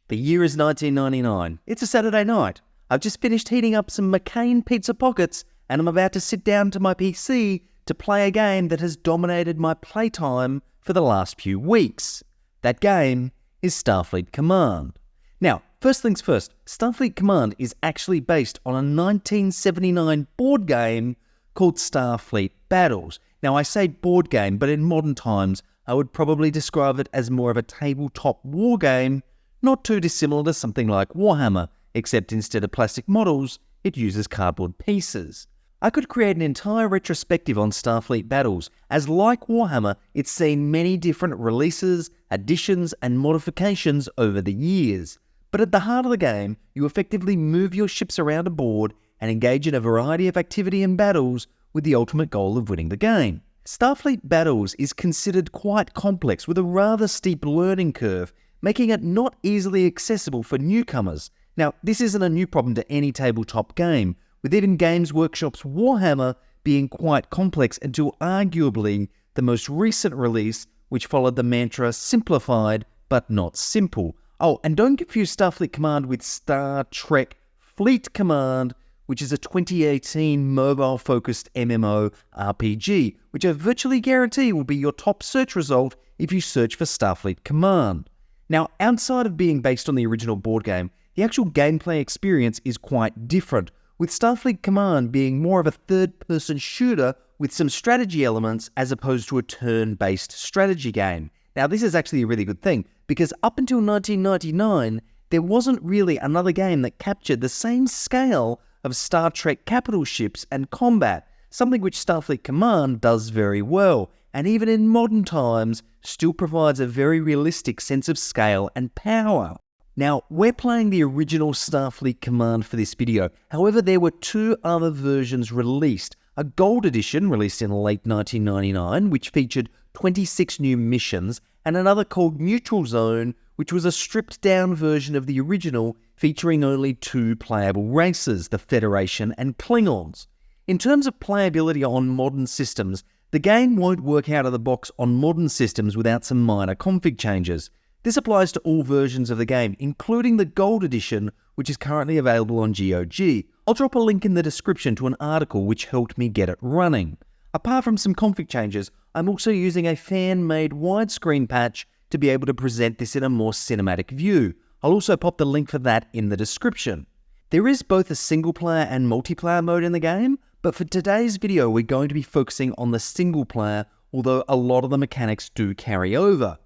The year is 1999. It's a Saturday night. I've just finished heating up some McCain pizza pockets and I'm about to sit down to my PC to play a game that has dominated my playtime for the last few weeks. That game is Starfleet Command. Now, first things first, Starfleet Command is actually based on a 1979 board game called Starfleet Battles. Now, I say board game, but in modern times, I would probably describe it as more of a tabletop war game, not too dissimilar to something like Warhammer, except instead of plastic models, it uses cardboard pieces. I could create an entire retrospective on Starfleet Battles, as like Warhammer, it's seen many different releases, additions, and modifications over the years. But at the heart of the game, you effectively move your ships around a board and engage in a variety of activity and battles with the ultimate goal of winning the game. Starfleet Battles is considered quite complex with a rather steep learning curve, making it not easily accessible for newcomers. Now, this isn't a new problem to any tabletop game, with even Games Workshop's Warhammer being quite complex until arguably the most recent release, which followed the mantra simplified but not simple. Oh, and don't confuse Starfleet Command with Star Trek Fleet Command, which is a 2018 mobile-focused MMO RPG, which I virtually guarantee will be your top search result if you search for Starfleet Command. Now, outside of being based on the original board game, the actual gameplay experience is quite different, with Starfleet Command being more of a third-person shooter with some strategy elements as opposed to a turn-based strategy game. Now, this is actually a really good thing, because up until 1999, there wasn't really another game that captured the same scale of Star Trek capital ships and combat, something which Starfleet Command does very well, and even in modern times, still provides a very realistic sense of scale and power. Now, we're playing the original Starfleet Command for this video, however there were two other versions released. A Gold Edition, released in late 1999, which featured 26 new missions, and another called Neutral Zone, which was a stripped-down version of the original, featuring only two playable races, the Federation and Klingons. In terms of playability on modern systems, the game won't work out of the box on modern systems without some minor config changes. This applies to all versions of the game, including the Gold Edition, which is currently available on GOG. I'll drop a link in the description to an article which helped me get it running. Apart from some config changes, I'm also using a fan-made widescreen patch to be able to present this in a more cinematic view. I'll also pop the link for that in the description. There is both a single-player and multiplayer mode in the game, but for today's video we're going to be focusing on the single-player, although a lot of the mechanics do carry over.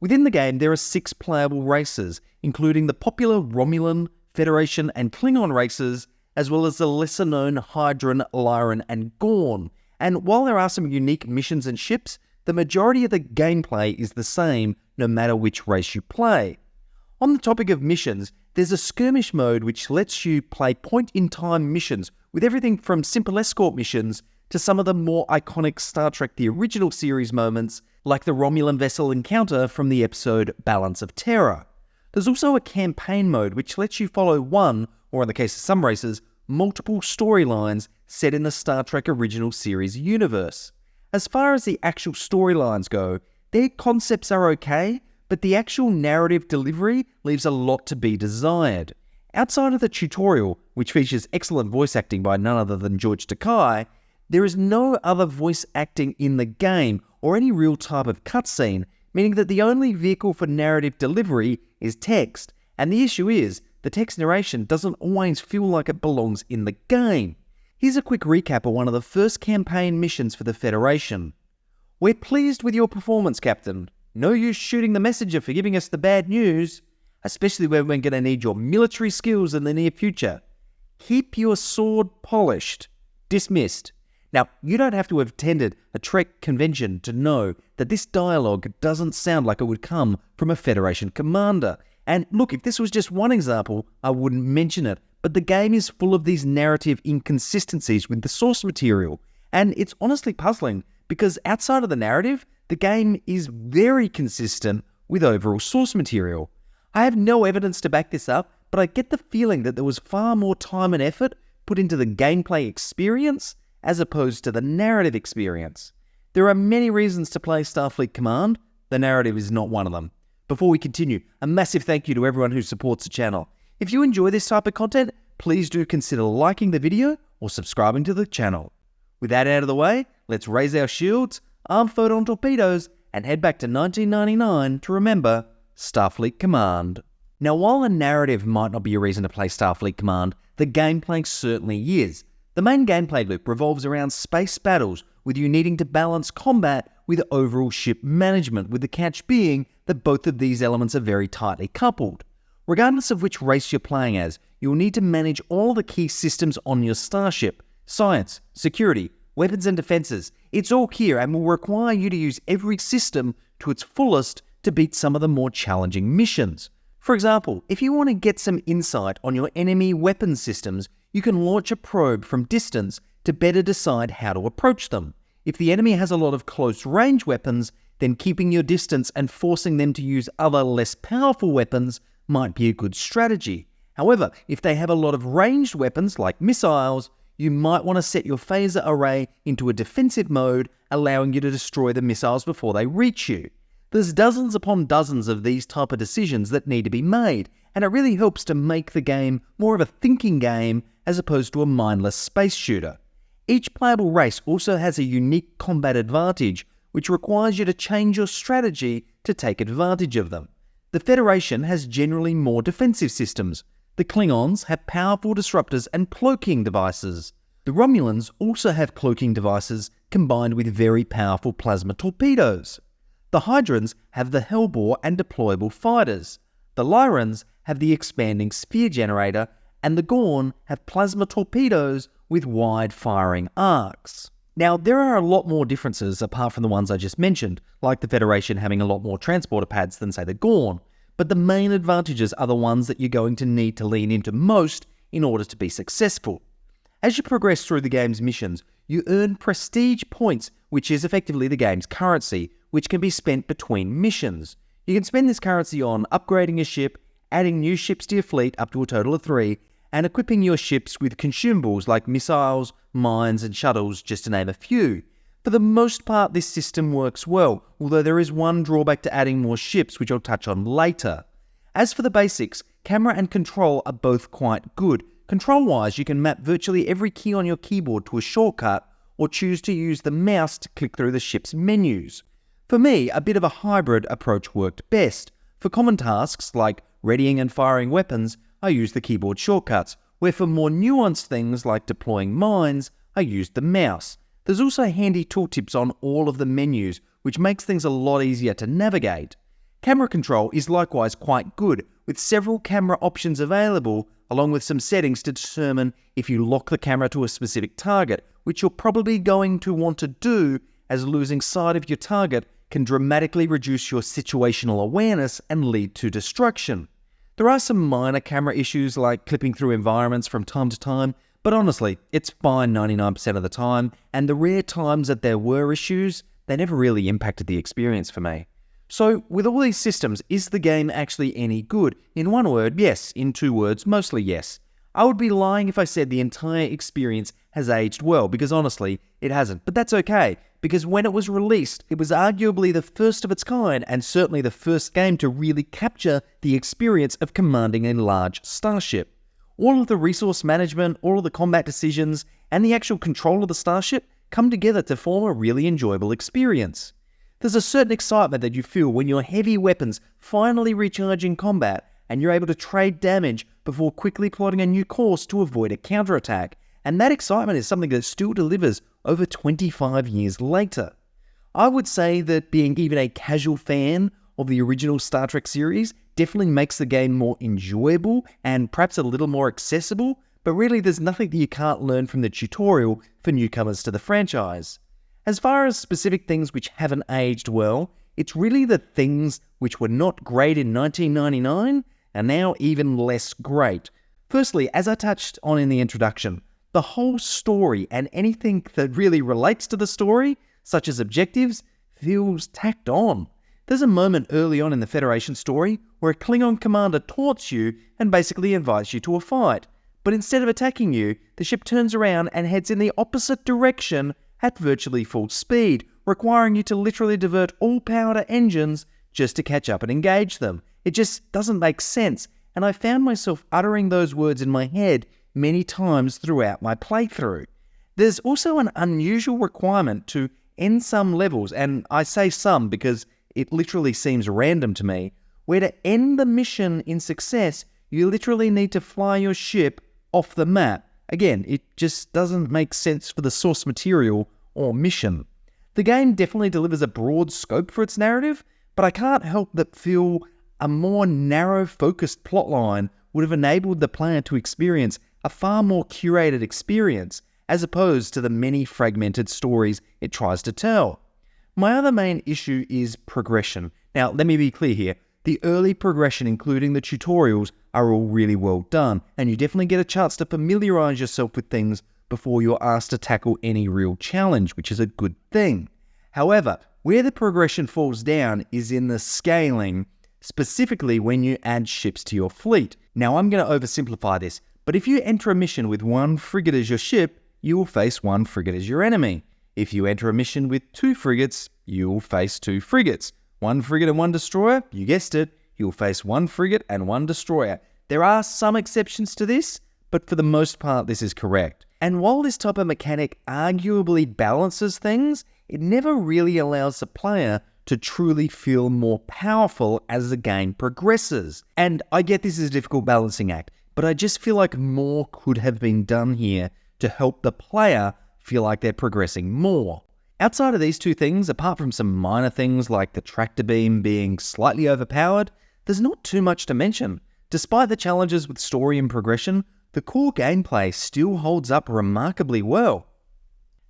Within the game there are 6 playable races, including the popular Romulan, Federation and Klingon races, as well as the lesser-known Hydran, Lyran and Gorn. And while there are some unique missions and ships, the majority of the gameplay is the same no matter which race you play. On the topic of missions, there's a skirmish mode which lets you play point-in-time missions with everything from simple escort missions to some of the more iconic Star Trek The Original Series moments, like the Romulan vessel encounter from the episode Balance of Terror. There's also a campaign mode which lets you follow one, or in the case of some races, multiple storylines set in the Star Trek Original Series universe. As far as the actual storylines go, their concepts are okay, but the actual narrative delivery leaves a lot to be desired. Outside of the tutorial, which features excellent voice acting by none other than George Takei, there is no other voice acting in the game or any real type of cutscene, meaning that the only vehicle for narrative delivery is text, and the issue is, the text narration doesn't always feel like it belongs in the game. Here's a quick recap of one of the first campaign missions for the Federation. "We're pleased with your performance, Captain. No use shooting the messenger for giving us the bad news, especially when we're going to need your military skills in the near future. Keep your sword polished. Dismissed." Now, you don't have to have attended a Trek convention to know that this dialogue doesn't sound like it would come from a Federation commander. And look, if this was just one example, I wouldn't mention it, but the game is full of these narrative inconsistencies with the source material. And it's honestly puzzling, because outside of the narrative, the game is very consistent with overall source material. I have no evidence to back this up, but I get the feeling that there was far more time and effort put into the gameplay experience as opposed to the narrative experience. There are many reasons to play Starfleet Command, the narrative is not one of them. Before we continue, a massive thank you to everyone who supports the channel. If you enjoy this type of content, please do consider liking the video or subscribing to the channel. With that out of the way, let's raise our shields, arm photon torpedoes, and head back to 1999 to remember Starfleet Command. Now, while a narrative might not be a reason to play Starfleet Command, the gameplay certainly is. The main gameplay loop revolves around space battles, with you needing to balance combat with overall ship management, with the catch being that both of these elements are very tightly coupled. Regardless of which race you're playing as, you'll need to manage all the key systems on your starship. Science, security, weapons and defenses. It's all here and will require you to use every system to its fullest to beat some of the more challenging missions. For example, if you want to get some insight on your enemy weapon systems, you can launch a probe from distance to better decide how to approach them. If the enemy has a lot of close-range weapons, then keeping your distance and forcing them to use other less powerful weapons might be a good strategy. However, if they have a lot of ranged weapons like missiles, you might want to set your phaser array into a defensive mode, allowing you to destroy the missiles before they reach you. There's dozens upon dozens of these type of decisions that need to be made, and it really helps to make the game more of a thinking game as opposed to a mindless space shooter. Each playable race also has a unique combat advantage, which requires you to change your strategy to take advantage of them. The Federation has generally more defensive systems. The Klingons have powerful disruptors and cloaking devices. The Romulans also have cloaking devices combined with very powerful plasma torpedoes. The Hydrans have the Hellbore and deployable fighters. The Lyrans have the expanding sphere generator, and the Gorn have plasma torpedoes with wide firing arcs. Now, there are a lot more differences apart from the ones I just mentioned, like the Federation having a lot more transporter pads than, say, the Gorn, but the main advantages are the ones that you're going to need to lean into most in order to be successful. As you progress through the game's missions, you earn prestige points, which is effectively the game's currency, which can be spent between missions. You can spend this currency on upgrading your ship, adding new ships to your fleet up to a total of 3, and equipping your ships with consumables like missiles, mines and shuttles, just to name a few. For the most part, this system works well, although there is one drawback to adding more ships, which I'll touch on later. As for the basics, camera and control are both quite good. Control-wise, you can map virtually every key on your keyboard to a shortcut, or choose to use the mouse to click through the ship's menus. For me, a bit of a hybrid approach worked best. For common tasks like readying and firing weapons, I used the keyboard shortcuts, where for more nuanced things like deploying mines, I used the mouse. There's also handy tooltips on all of the menus, which makes things a lot easier to navigate. Camera control is likewise quite good, with several camera options available, along with some settings to determine if you lock the camera to a specific target, which you're probably going to want to do, as losing sight of your target can dramatically reduce your situational awareness and lead to destruction. There are some minor camera issues like clipping through environments from time to time, but honestly, it's fine 99% of the time, and the rare times that there were issues, they never really impacted the experience for me. So, with all these systems, is the game actually any good? In one word, yes. In 2 words, mostly yes. I would be lying if I said the entire experience has aged well, because honestly, it hasn't. But that's okay, because when it was released, it was arguably the first of its kind, and certainly the first game to really capture the experience of commanding a large starship. All of the resource management, all of the combat decisions, and the actual control of the starship come together to form a really enjoyable experience. There's a certain excitement that you feel when your heavy weapons finally recharge in combat, and you're able to trade damage before quickly plotting a new course to avoid a counterattack, and that excitement is something that still delivers over 25 years later. I would say that being even a casual fan of the original Star Trek series definitely makes the game more enjoyable and perhaps a little more accessible, but really there's nothing that you can't learn from the tutorial for newcomers to the franchise. As far as specific things which haven't aged well, it's really the things which were not great in 1999 are now even less great. Firstly, as I touched on in the introduction, the whole story and anything that really relates to the story, such as objectives, feels tacked on. There's a moment early on in the Federation story where a Klingon commander taunts you and basically invites you to a fight. But instead of attacking you, the ship turns around and heads in the opposite direction at virtually full speed, requiring you to literally divert all power to engines just to catch up and engage them. It just doesn't make sense, and I found myself uttering those words in my head many times throughout my playthrough. There's also an unusual requirement to end some levels, and I say some because it literally seems random to me, where to end the mission in success, you literally need to fly your ship off the map. Again, it just doesn't make sense for the source material or mission. The game definitely delivers a broad scope for its narrative, but I can't help but feel a more narrow-focused plotline would have enabled the player to experience a far more curated experience, as opposed to the many fragmented stories it tries to tell. My other main issue is progression. Now, let me be clear here. The early progression, including the tutorials, are all really well done, and you definitely get a chance to familiarise yourself with things before you're asked to tackle any real challenge, which is a good thing. However, where the progression falls down is in the scaling, specifically when you add ships to your fleet. Now, I'm going to oversimplify this, but if you enter a mission with one frigate as your ship, you will face one frigate as your enemy. If you enter a mission with 2 frigates, you will face 2 frigates. 1 frigate and 1 destroyer, you guessed it, you'll face 1 frigate and 1 destroyer. There are some exceptions to this, but for the most part this is correct. And while this type of mechanic arguably balances things, it never really allows the player to truly feel more powerful as the game progresses. And I get this is a difficult balancing act, but I just feel like more could have been done here to help the player feel like they're progressing more. Outside of these 2 things, apart from some minor things like the tractor beam being slightly overpowered, there's not too much to mention. Despite the challenges with story and progression, the core gameplay still holds up remarkably well.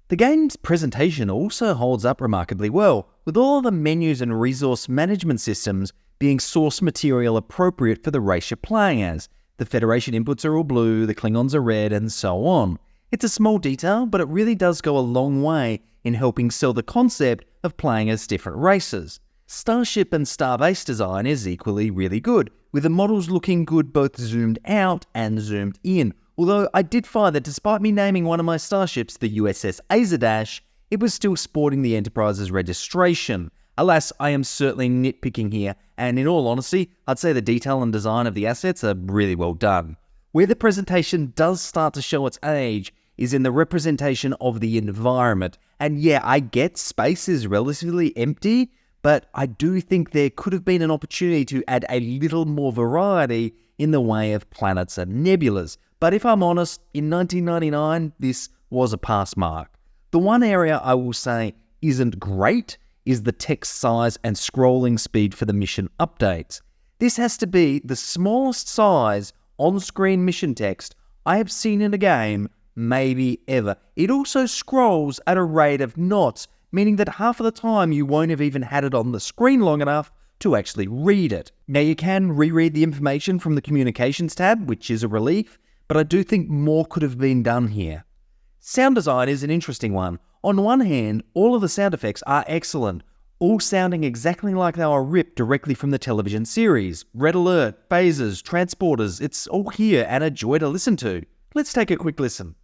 The game's presentation also holds up remarkably well, with all of the menus and resource management systems being source material appropriate for the race you're playing as. The Federation inputs are all blue, the Klingons are red, and so on. It's a small detail, but it really does go a long way in helping sell the concept of playing as different races. Starship and Starbase design is equally really good, with the models looking good both zoomed out and zoomed in. Although I did find that despite me naming one of my starships the USS Azadash, it was still sporting the Enterprise's registration. Alas, I am certainly nitpicking here, and in all honesty, I'd say the detail and design of the assets are really well done. Where the presentation does start to show its age is in the representation of the environment. And yeah, I get space is relatively empty, but I do think there could have been an opportunity to add a little more variety in the way of planets and nebulas. But if I'm honest, in 1999, this was a pass mark. The one area I will say isn't great is the text size and scrolling speed for the mission updates. This has to be the smallest size on-screen mission text I have seen in a game, maybe ever. It also scrolls at a rate of knots, meaning that half of the time you won't have even had it on the screen long enough to actually read it. Now you can reread the information from the communications tab, which is a relief, but I do think more could have been done here. Sound design is an interesting one. On one hand, all of the sound effects are excellent, all sounding exactly like they were ripped directly from the television series. Red alert, phasers, transporters, it's all here and a joy to listen to. Let's take a quick listen.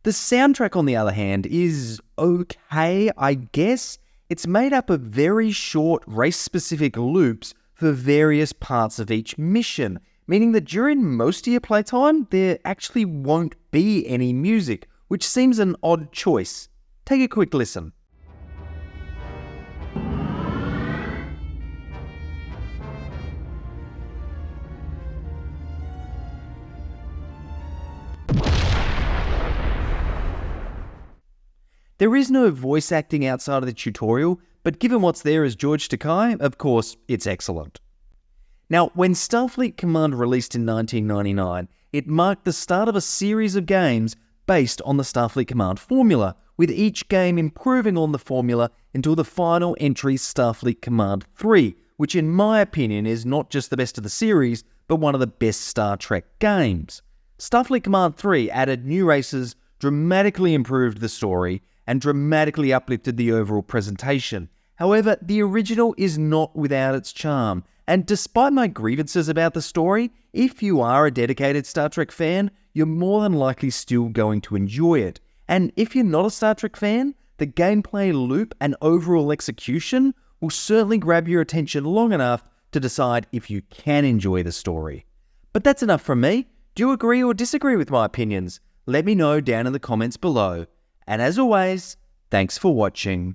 The soundtrack, on the other hand, is okay, I guess. It's made up of very short race-specific loops for various parts of each mission, meaning that during most of your playtime, there actually won't be any music, which seems an odd choice. Take a quick listen. There is no voice acting outside of the tutorial, but given what's there as George Takei, of course, it's excellent. Now, when Starfleet Command released in 1999, it marked the start of a series of games based on the Starfleet Command formula, with each game improving on the formula until the final entry, Starfleet Command 3, which in my opinion is not just the best of the series, but one of the best Star Trek games. Starfleet Command 3 added new races, dramatically improved the story, and dramatically uplifted the overall presentation. However, the original is not without its charm, and despite my grievances about the story, if you are a dedicated Star Trek fan, you're more than likely still going to enjoy it. And if you're not a Star Trek fan, the gameplay loop and overall execution will certainly grab your attention long enough to decide if you can enjoy the story. But that's enough from me. Do you agree or disagree with my opinions? Let me know down in the comments below. And as always, thanks for watching.